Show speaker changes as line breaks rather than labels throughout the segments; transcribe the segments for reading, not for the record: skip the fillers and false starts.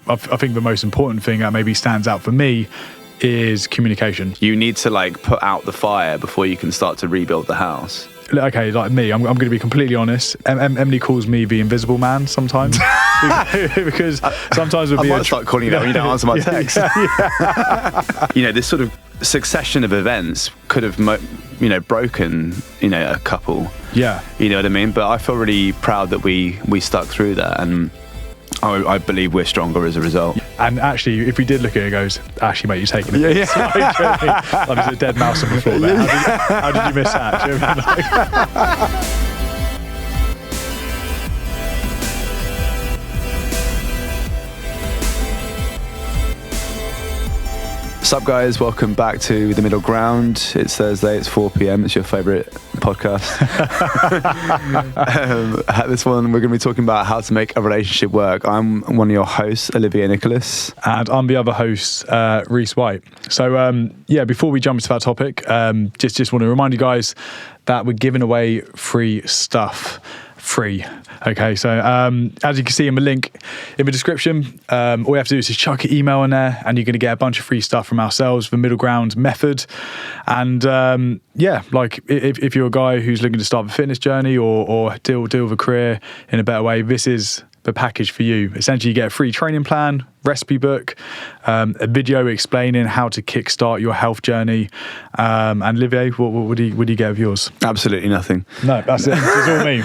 I think the most important thing that maybe stands out for me is communication.
You need to like put out the fire before you can start to rebuild the house.
Okay, like me, I'm going to be completely honest. Emily calls me the invisible man sometimes because sometimes
I might start calling you that when you don't answer my text. You know, this sort of succession of events could have, broken, a couple.
Yeah.
You know what I mean? But I feel really proud that we stuck through that, and I believe we're stronger as a result.
And actually, if we did look at it, it goes, actually, mate, you're taking it.
Yeah.
Like, there's a dead mouse on the floor there. How did you miss that? Do you know what I mean?
Sup guys, welcome back to The Middle Ground. It's Thursday, it's 4 p.m, it's your favourite podcast. At this one, we're going to be talking about how to make a relationship work. I'm one of your hosts, Olivier Nicholas.
And I'm the other host, Rhys White. So, before we jump into that topic, just want to remind you guys that we're giving away free stuff. Okay, so as you can see in the link in the description, all you have to do is just chuck an email in there and you're going to get a bunch of free stuff from ourselves, the Middle Ground method. And if you're a guy who's looking to start a fitness journey or deal with a career in a better way, this is the package for you. Essentially, you get a free training plan, recipe book, a video explaining how to kickstart your health journey. And Olivier, what do you get of yours?
Absolutely nothing.
No, that's it. It's all me.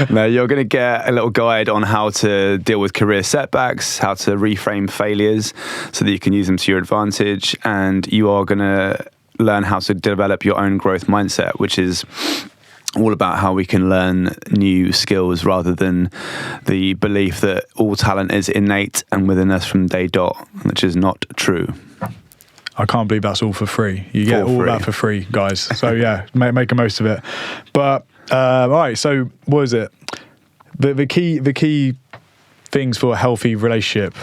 No, you're going to get a little guide on how to deal with career setbacks, how to reframe failures so that you can use them to your advantage, and you are going to learn how to develop your own growth mindset, which is all about how we can learn new skills rather than the belief that all talent is innate and within us from day dot, which is not true.
I can't believe that's all for free. You get all that for free, guys. So yeah, make the most of it. But all right, so what is it? The key things for a healthy relationship.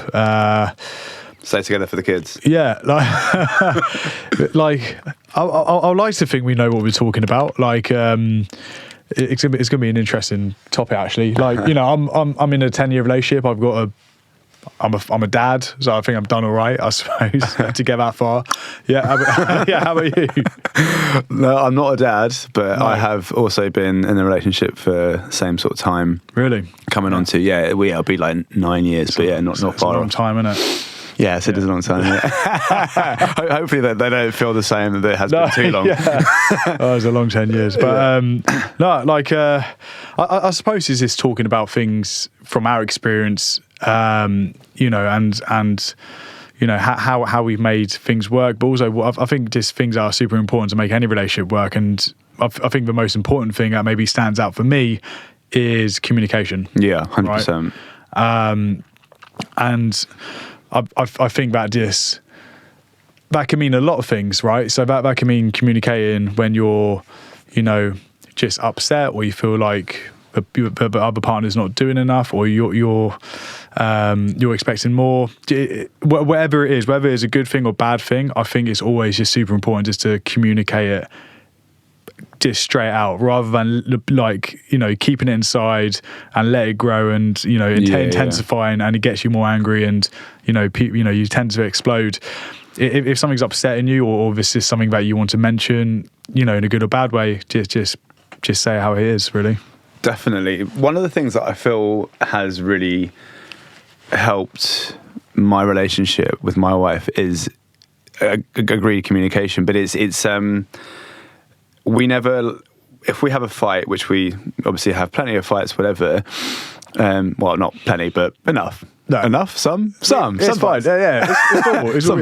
Stay together for the kids.
Yeah, I like to think we know what we're talking about. It's gonna be an interesting topic actually. I'm in a 10-year relationship. I'm a dad, so I think I've done all right, I suppose, to get that far. Yeah, how about you?
No, I'm not a dad, but no. I have also been in a relationship for the same sort of time.
Really?
Coming on to, it'll be like 9 years, but not far.
It's a long time, isn't it?
Yes, it is a long time. Yeah. Hopefully they don't feel the same that it has been too long.
Oh, it's a long 10 years. But I suppose it's just talking about things from our experience, how we've made things work. But also, I think just things are super important to make any relationship work. And I think the most important thing that maybe stands out for me is communication.
Yeah, 100%.
Right? And I think that can mean a lot of things, right? So that can mean communicating when you're, just upset, or you feel like the other partner's not doing enough, or you're expecting more. Whatever it is, whether it's a good thing or bad thing, I think it's always just super important just to communicate it just straight out, rather than keeping it inside and let it grow and intensifying, and it gets you more angry, and you tend to explode. If something's upsetting you, or this is something that you want to mention, in a good or bad way, just say how it is, really.
Definitely. One of the things that I feel has really helped my relationship with my wife is agreed communication, but it's we never, if we have a fight, which we obviously have plenty of fights, whatever, well, not plenty, but enough.
No.
Enough? Some
it's fine. Yeah. It's normal. It's
some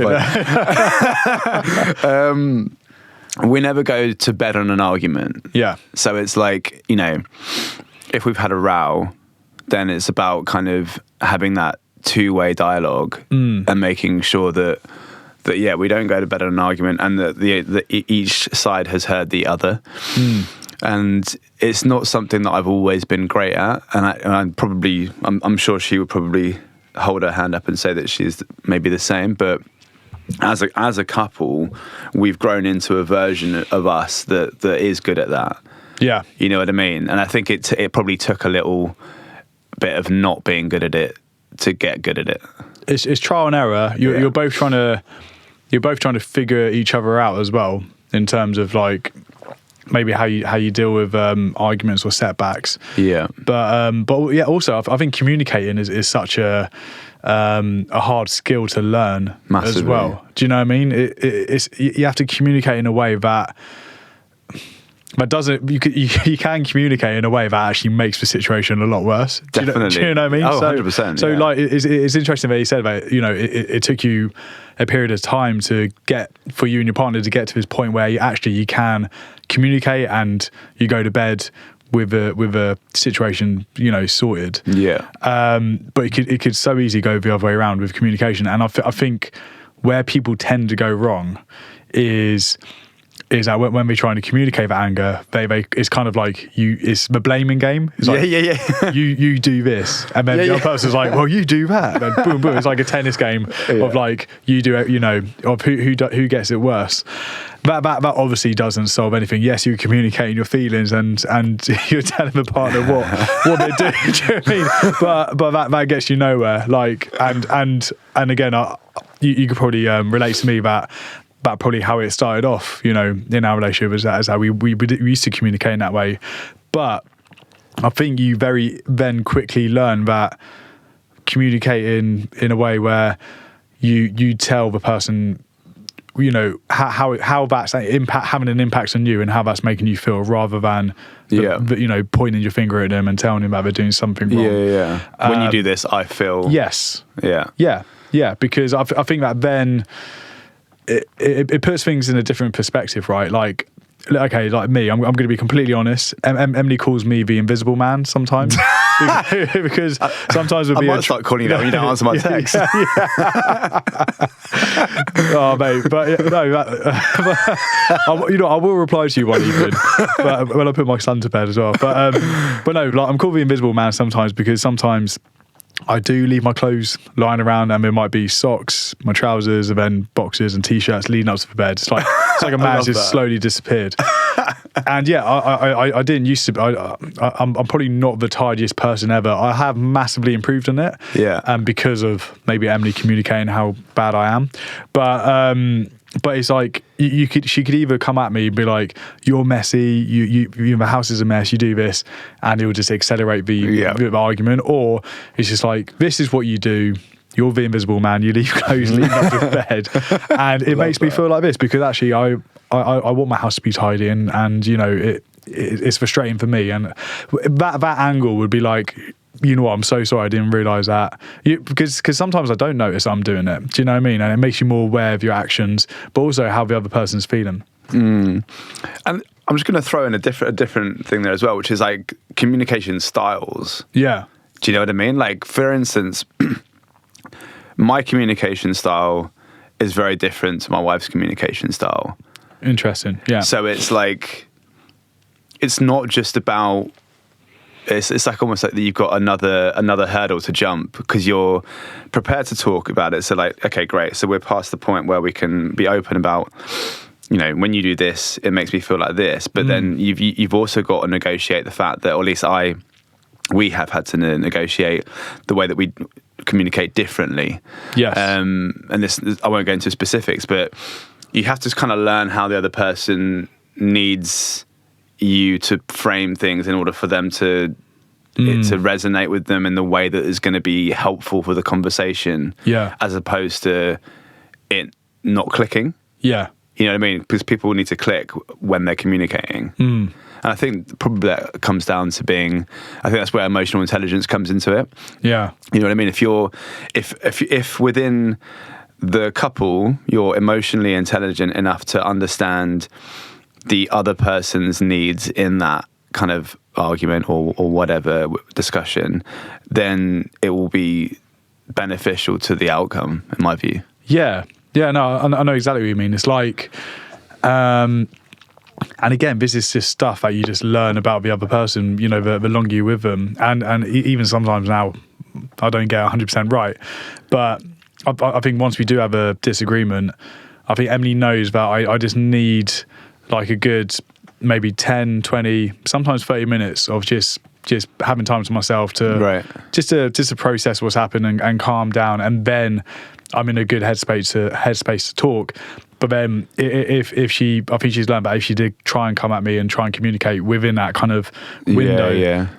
we never go to bed on an argument.
Yeah.
So it's like, if we've had a row, then it's about kind of having that two-way dialogue and making sure that we don't go to bed on an argument, and that each side has heard the other. And it's not something that I've always been great at, and I'm sure she would probably hold her hand up and say that she's maybe the same. But as a couple, we've grown into a version of us that is good at that.
Yeah,
you know what I mean. And I think it probably took a little bit of not being good at it to get good at it?
It's trial and error. You're both trying to figure each other out as well, in terms of like maybe how you deal with arguments or setbacks.
Yeah.
But yeah, also I think communicating is such a hard skill to learn. Massively. As well. Do you know what I mean? It's you have to communicate in a way that doesn't. You can communicate in a way that actually makes the situation a lot worse.
Definitely.
Do you know what I mean?
Oh, 100%.
So like it's interesting that you said about, you know, it took you a period of time for you and your partner to get to this point where you can communicate and you go to bed with a situation, you know, sorted.
Yeah.
But it could so easily go the other way around with communication. And I think where people tend to go wrong is that when they're trying to communicate that anger, it's kind of like it's the blaming game. It's like, you do this, and then the other person's like, well, you do that, and then boom, boom. It's like a tennis game of like, you do it, you know, of who gets it worse. That obviously doesn't solve anything. Yes, you're communicating your feelings and you're telling the partner what they're doing. Do you know what I mean? But that gets you nowhere. Like and again, you could probably relate to me that probably how it started off, you know, in our relationship is how we used to communicate in that way. But I think you then quickly learn that communicating in a way where you tell the person, you know, how that's having an impact on you and how that's making you feel, rather than you know, pointing your finger at them and telling them that they're doing something wrong.
When you do this, I feel
because I think that then it puts things in a different perspective, right? Like, okay, like me, I'm going to be completely honest. Emily calls me the invisible man sometimes. Because sometimes
I might start calling you that when you don't answer my text.
Oh, mate, but you know, I will reply to you one evening, but when I put my son to bed as well. But no, like, I'm called the invisible man sometimes because sometimes I do leave my clothes lying around, and there might be socks, my trousers, and then boxers and t-shirts leading up to the bed. It's like a man just slowly disappeared. And yeah, I didn't used to. I'm probably not the tidiest person ever. I have massively improved on it.
Yeah.
And because of maybe Emily communicating how bad I am, but it's like she could either come at me and be like, "You're messy. The house is a mess. You do this," and it will just accelerate the argument. Or it's just like, "This is what you do. You're the invisible man. You leave clothes leading up to bed," and it makes me feel like this because actually I want my house to be tidy, and you know it's frustrating for me. And that angle would be like, you know what, I'm so sorry I didn't realise that. Because sometimes I don't notice I'm doing it. Do you know what I mean? And it makes you more aware of your actions, but also how the other person's feeling.
And I'm just going to throw in a different thing there as well, which is like communication styles.
Yeah.
Do you know what I mean? Like, for instance, my communication style is very different to my wife's communication style.
Interesting. Yeah.
So it's like, it's not just about, it's like almost like you've got another hurdle to jump because you're prepared to talk about it. So like, okay, great. So we're past the point where we can be open about, you know, when you do this, it makes me feel like this. But then you've also got to negotiate the fact that, or at least we have had to negotiate the way that we communicate differently.
Yes.
And this, I won't go into specifics, but you have to kind of learn how the other person needs you to frame things in order for them to resonate with them in the way that is going to be helpful for the conversation.
Yeah.
As opposed to it not clicking.
Yeah.
You know what I mean? Because people need to click when they're communicating. And I think probably that comes down to I think that's where emotional intelligence comes into it.
Yeah.
You know what I mean? If within the couple, you're emotionally intelligent enough to understand the other person's needs in that kind of argument or whatever discussion, then it will be beneficial to the outcome, in my view.
Yeah. Yeah, no, I know exactly what you mean. It's like, and again, this is just stuff that you just learn about the other person, you know, the longer you're with them. And even sometimes now, I don't get 100% right. But I think once we do have a disagreement, I think Emily knows that I just need like a good maybe 10, 20, sometimes 30 minutes of just just having time to myself to just to process what's happened and calm down, and then I'm in a good headspace to talk. But then if she, I think she's learned that if she did try and come at me and try and communicate within that kind of window,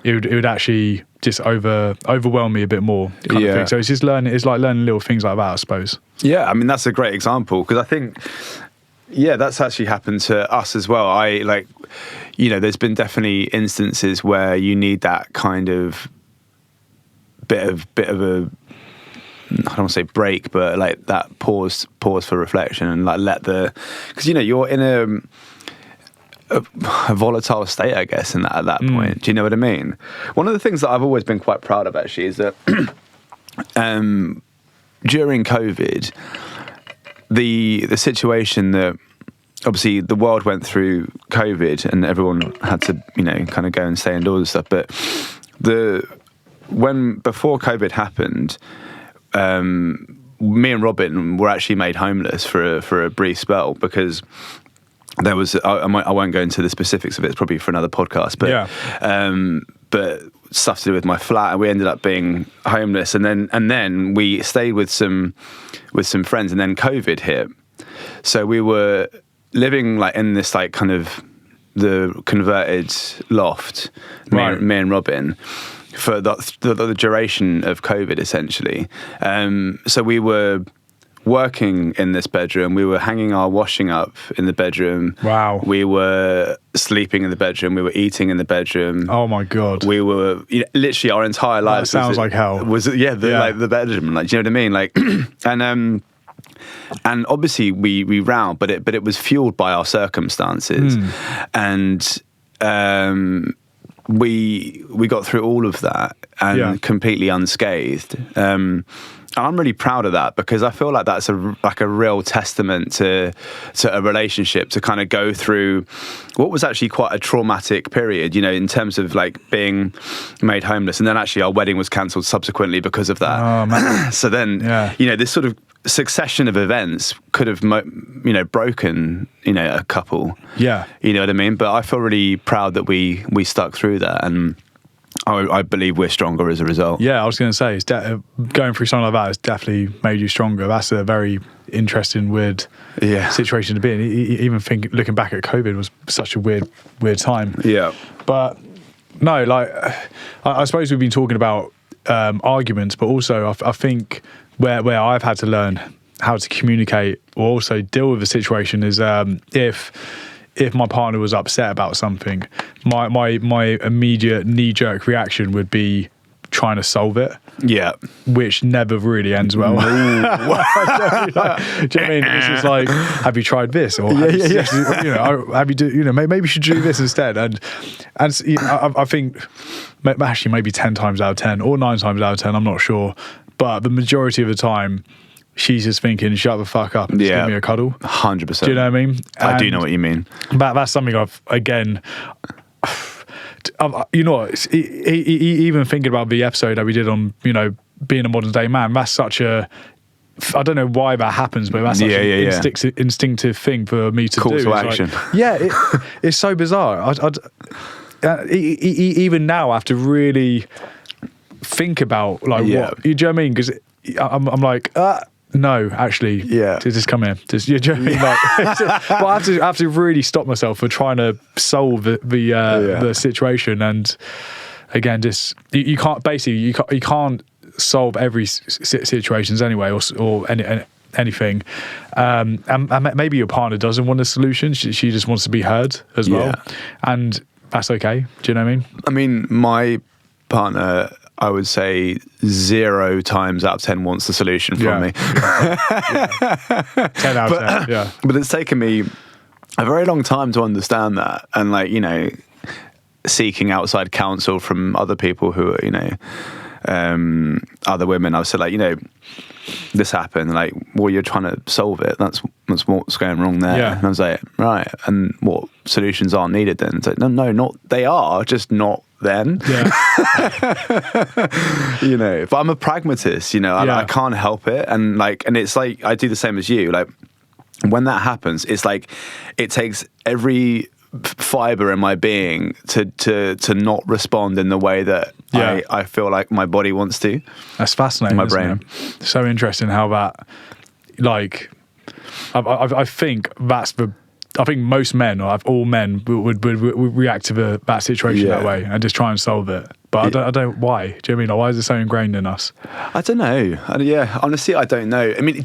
it would actually just overwhelm me a bit more kind of thing. So it's just it's like learning little things like that, I suppose.
Yeah, I mean, that's a great example, because I think, that's actually happened to us as well. There's been definitely instances where you need that kind of bit of a, I don't want to say break, but like that pause for reflection, and like because you're in a volatile state, I guess, at that point. Do you know what I mean? One of the things that I've always been quite proud of, actually, is that during COVID, the situation that obviously the world went through COVID and everyone had to kind of go and stay indoors and stuff, but before COVID happened, me and Robin were actually made homeless for a brief spell, because there was I won't go into the specifics of it. It's probably for another podcast, but stuff to do with my flat, and we ended up being homeless, and then we stayed with some friends, and then COVID hit, so we were living like in this like kind of the converted loft, me and Robin, for the duration of COVID, essentially. So we were working in this bedroom. We were hanging our washing up in the bedroom.
Wow.
We were sleeping in the bedroom. We were eating in the bedroom.
Oh my God.
We were literally our entire lives.
That sounds like hell.
Like the bedroom. Like, do you know what I mean? Like, and obviously we rowed, but it was fueled by our circumstances, and we got through all of that and completely unscathed. And I'm really proud of that, because I feel like that's a real testament to a relationship, to kind of go through what was actually quite a traumatic period, in terms of like being made homeless, and then actually our wedding was cancelled subsequently because of that.
Oh man.
So then, this sort of succession of events could have, broken, a couple. Yeah. You know what I mean? But I feel really proud that we stuck through that, and I believe we're stronger as a result. Yeah,
I was going to say, going through something like that has definitely made you stronger. That's a very interesting, weird situation to be in. Even looking back at COVID was such a weird time.
Yeah.
But no, like, I suppose we've been talking about arguments, but also I think where I've had to learn how to communicate or also deal with a situation is if my partner was upset about something, my immediate knee-jerk reaction would be trying to solve it. Yeah. Which never really ends well. Do you know what I mean? It's just like, have you tried this? Or have you maybe you should do this instead. And I think actually maybe 10 times out of 10 or 9 times out of 10, I'm not sure. But the majority of the time, she's just thinking, shut the fuck up and just give me a cuddle.
100%.
Do you know what I mean?
I do know what you mean.
That's something even thinking about the episode that we did on, being a modern day man, that's such a, I don't know why that happens, but that's such an instinctive thing for me to do.
Call to action.
It's so bizarre. Even now, I have to really think about what, you know what I mean? Because I'm like, no, actually, just come here. Just, you know what I mean? Like, well, I have to really stop myself for trying to solve the situation. And again, just you can't solve every situations anyway, or anything. And maybe your partner doesn't want a solution. She just wants to be heard as well, and that's okay. Do you know what I mean?
I mean, my partner, I would say 0 times out of 10 wants the solution from me.
10 out of 10,
But it's taken me a very long time to understand that, and seeking outside counsel from other people who are, other women. I was like, this happened, you're trying to solve it. That's what's going wrong there. Yeah. And I was like, right, and what solutions are needed then? It's like, no, they are, just not then.
Yeah.
But I'm a pragmatist, I can't help it. And it's like, I do the same as you. Like, when that happens, it's like, it takes every fiber in my being to not respond in the way that I feel like my body wants to.
That's fascinating.
My brain.
So interesting how that, like, I think that's the. I think most men, or all men, would react to that situation that way and just try and solve it. But I don't. Why? Do you know what I mean? Like, why is it so ingrained in us?
I don't know. Honestly, I don't know. I mean,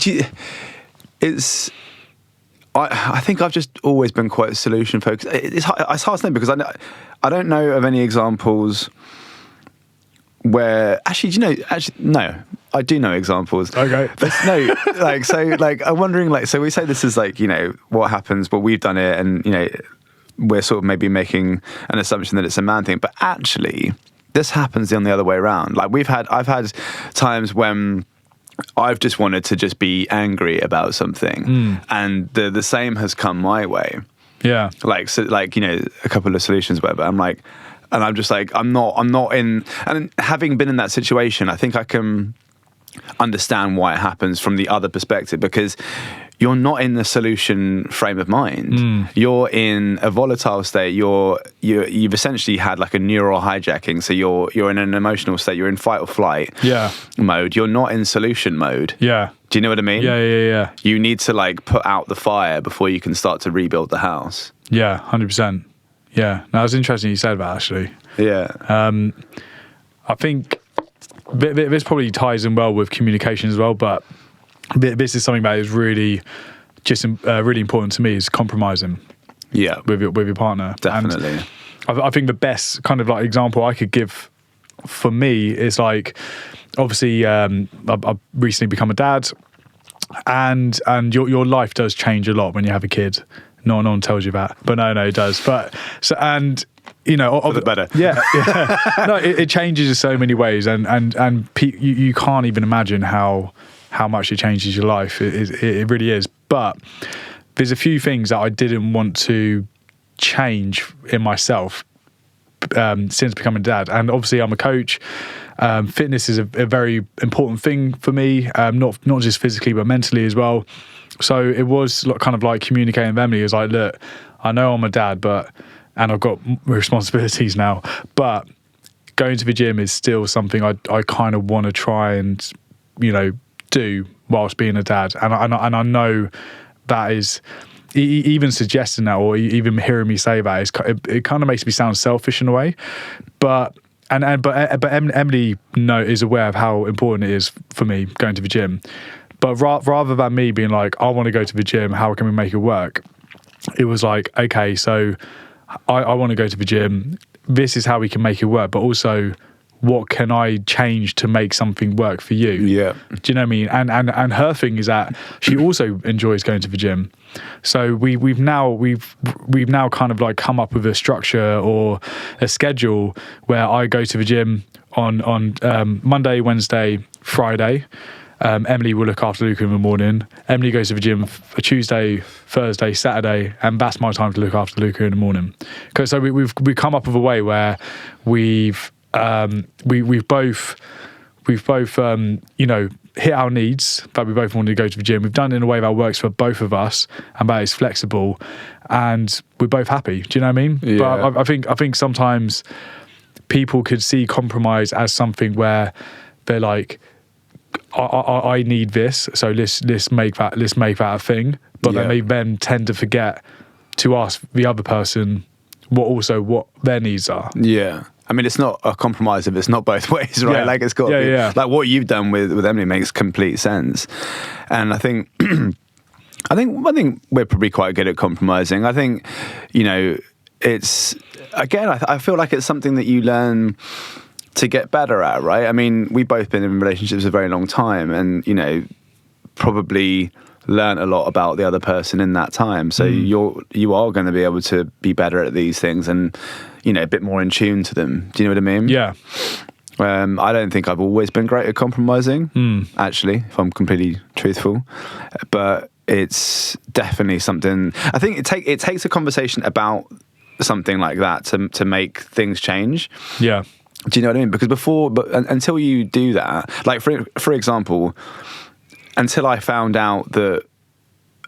I think I've just always been quite solution focused. It's hard to know because I don't know of any examples where no, I do know examples.
Okay.
I'm wondering, so we say this is what happens, but we've done it, and we're sort of maybe making an assumption that it's a man thing, but actually this happens on the other way around. Like I've had times when I've just wanted to just be angry about something, and the same has come my way.
Yeah.
A couple of solutions, whatever. I'm just like, I'm not in, and having been in that situation, I think I can understand why it happens from the other perspective, because you're not in the solution frame of mind. You're in a volatile state. You've essentially had like a neural hijacking. So you're in an emotional state. You're in fight or flight mode. You're not in solution mode.
Yeah.
Do you know what I mean?
Yeah.
You need to put out the fire before you can start to rebuild the house.
Yeah, 100%. Yeah. No, it was interesting you said that, actually.
Yeah.
I think this probably ties in well with communication as well, but this is something that is really really important to me, is compromising.
Yeah.
With your partner.
Definitely.
And I think the best kind of example I could give for me is obviously I've recently become a dad, and your life does change a lot when you have a kid. No one tells you that, but no, it does. But so, and for the better. Yeah. No, it changes in so many ways, and you can't even imagine how much it changes your life. It really is. But there's a few things that I didn't want to change in myself since becoming a dad. And obviously I'm a coach. Fitness is a very important thing for me, not just physically but mentally as well. So it was kind of like communicating with Emily. It was like, look, I know I'm a dad, and I've got responsibilities now, but going to the gym is still something I kind of want to try and do whilst being a dad. And I know that is, even suggesting that, or even hearing me say that, it kind of makes me sound selfish in a way. But Emily is aware of how important it is for me going to the gym. But rather than me being like, I want to go to the gym, how can we make it work? It was like, okay, so I want to go to the gym. This is how we can make it work. But also, what can I change to make something work for you?
Yeah.
Do you know what I mean? And her thing is that she also enjoys going to the gym. So we've now kind of come up with a structure or a schedule where I go to the gym on Monday, Wednesday, Friday. Emily will look after Luca in the morning. Emily goes to the gym for Tuesday, Thursday, Saturday, and that's my time to look after Luca in the morning. So we've come up with a way where we've both hit our needs, that we both want to go to the gym. We've done it in a way that works for both of us and that is flexible, and we're both happy. Do you know what I mean?
Yeah.
But I think sometimes people could see compromise as something where they're like, I need this, so let's make that a thing. But then they then tend to forget to ask the other person what their needs are.
Yeah. I mean, it's not a compromise if it's not both ways, right?
Yeah.
It's got to be, like what you've done with Emily makes complete sense. And I think I think we're probably quite good at compromising. I think, it's, again, I feel like it's something that you learn to get better at, right? I mean, we've both been in relationships a very long time, and probably learned a lot about the other person in that time. So you are going to be able to be better at these things and a bit more in tune to them. Do you know what I mean?
Yeah.
I don't think I've always been great at compromising, actually, if I'm completely truthful. But it's definitely something. I think it takes a conversation about something like that to make things change.
Yeah.
Do you know what I mean? Because until you do that, like for example, until I found out that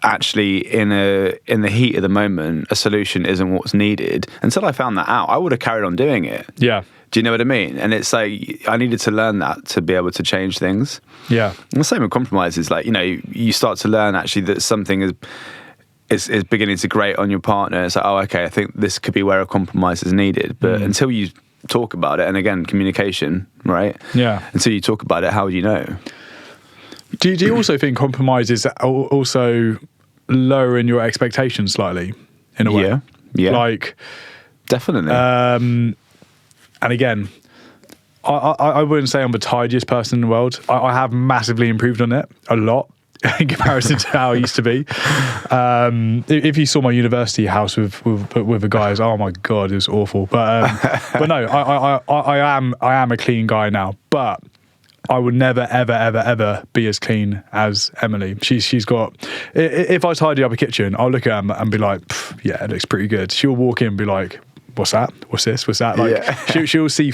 actually in the heat of the moment, a solution isn't what's needed. Until I found that out, I would have carried on doing it.
Yeah.
Do you know what I mean? And it's like, I needed to learn that to be able to change things.
Yeah.
And the same with compromises. Like, you start to learn actually that something is beginning to grate on your partner. It's like, oh, okay, I think this could be where a compromise is needed. But until you talk about it, and again, communication, right?
Yeah.
Until you talk about it, how would you know?
Do you also think compromises also lowering your expectations slightly in a way?
Yeah.
Like,
definitely.
And again, I wouldn't say I'm the tidiest person in the world. I have massively improved on it a lot in comparison to how I used to be. If you saw my university house with the guys, oh my God, it was awful. But no, I am a clean guy now. But I would never, ever, ever, ever be as clean as Emily. She's got. If I tidy up a kitchen, I'll look at her and be like, yeah, it looks pretty good. She'll walk in and be like, what's that? What's this? What's that? Like, she'll see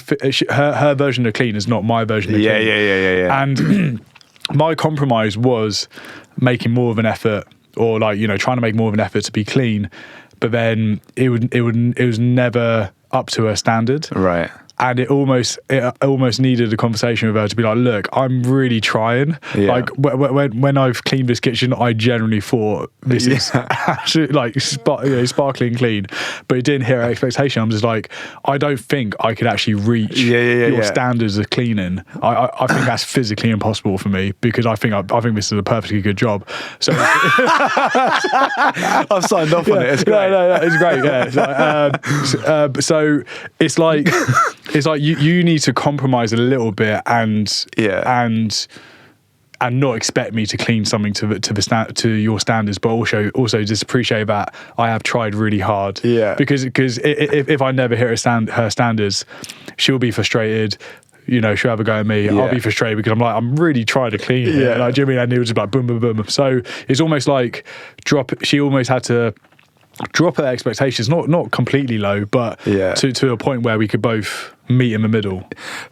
her version of clean is not my version of clean.
Yeah.
And my compromise was making more of an effort, or like, trying to make more of an effort to be clean, but then it was never up to her standard.
Right.
And it almost needed a conversation with her to be like, look, I'm really trying.
Yeah.
Like when I've cleaned this kitchen, I generally thought this is actually like sparkling clean, but it didn't hit her expectation. I'm just like, I don't think I could actually reach your standards of cleaning. I think that's physically impossible for me, because I think this is a perfectly good job. So
I've signed off on it. It's great.
No, it's great. Yeah. So it's like. It's like you need to compromise a little bit and not expect me to clean something to your standards, but also just appreciate that I have tried really hard.
Yeah.
Because if I never hit her standards, she'll be frustrated. She'll have a go at me.
Yeah.
I'll be frustrated because I'm really trying to clean it.
Yeah.
Like, do you know what I mean? And it was just like boom, boom, boom. So it's almost like she almost had to drop her expectations, not completely low, but to a point where we could both meet in the middle.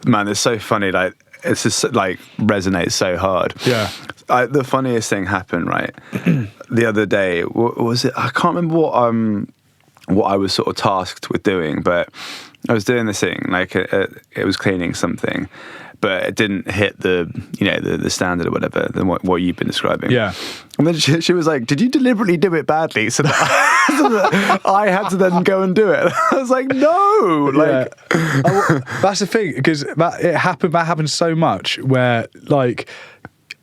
Man, it's so funny. Like, it's just like resonates so hard.
Yeah.
The funniest thing happened, right? The other day, what was it? I can't remember what I was sort of tasked with doing, but I was doing this thing, like it was cleaning something, but it didn't hit the standard or whatever than what you've been describing. Yeah. And then she was like, "Did you deliberately do it badly so that I had to then go and do it?" I was like, "No." Like,
that's the thing, because that happened so much where like.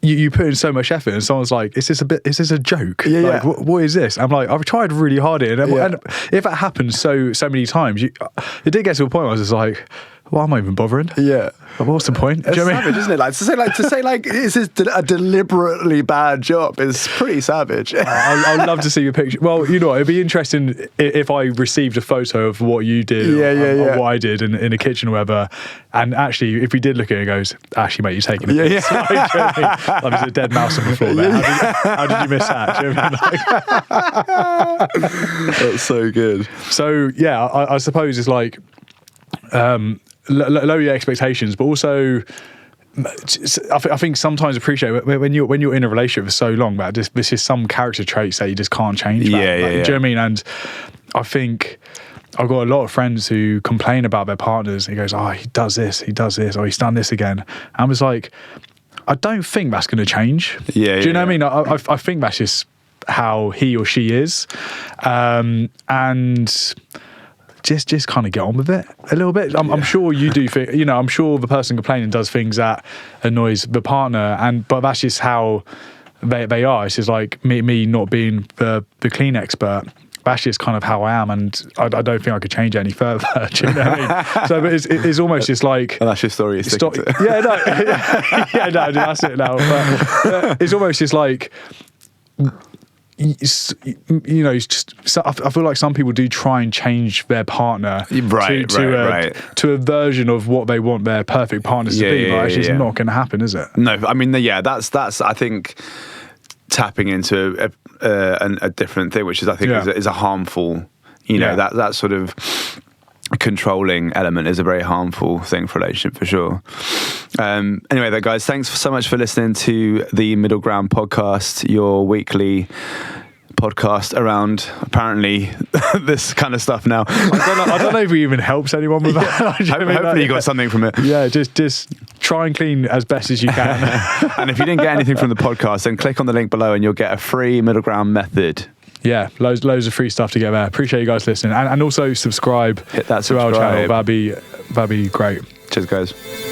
You put in so much effort, and someone's like, "Is this a joke?
Yeah,
like, what is this?" I'm like, "I've tried really hard at it," and if it happens so many times, it did get to a point where I was just like, "Why am I even bothering?"
Yeah,
what's the point?
It's savage, isn't it? Like to say is this a deliberately bad job is pretty savage.
I'd love to see your picture. Well, it'd be interesting if I received a photo of what you did, or what I did in the kitchen or whatever. And actually, if we did look at it, it goes, "Actually, mate, you're taking a piss." Like, do you know what I mean? Like, there's a dead mouse on the floor there. How did you miss that? Do you know what I mean?
That's so good.
So yeah, I suppose it's like lower your expectations, but also I think sometimes appreciate when you're in a relationship for so long, that this is some character traits that you just can't change. Do you know what I mean? And I think I've got a lot of friends who complain about their partners. He goes, "Oh, he does this, or he's done this again." And I was like, I don't think that's going to change. Do you know what I mean? I think that's just how he or she is, and just kind of get on with it a little bit. I'm sure you do. I'm sure the person complaining does things that annoys the partner, but that's just how they are. It's just like me not being the clean expert. That's just kind of how I am, and I don't think I could change it any further. Do you know what I mean? So, but it's almost just like,
and that's your story. That's
it now. But it's almost just like, I feel like some people do try and change their partner to a version of what they want their perfect partners to be. But it's just not going to happen, is it?
No, I mean, that's I think tapping into a different thing, which is I think is a harmful, that sort of controlling element is a very harmful thing for a relationship, for sure. Anyway, though, guys, thanks so much for listening to the Middle Ground podcast, your weekly podcast around apparently this kind of stuff now.
I don't know if it even helps anyone with that.
Hopefully you got something from it.
Yeah, just try and clean as best as you can.
And if you didn't get anything from the podcast, then click on the link below and you'll get a free middle ground method.
Yeah, loads of free stuff to get there. Appreciate you guys listening, and also subscribe
Hit that
to our
subscribe.
channel. That'd be great.
Cheers, guys.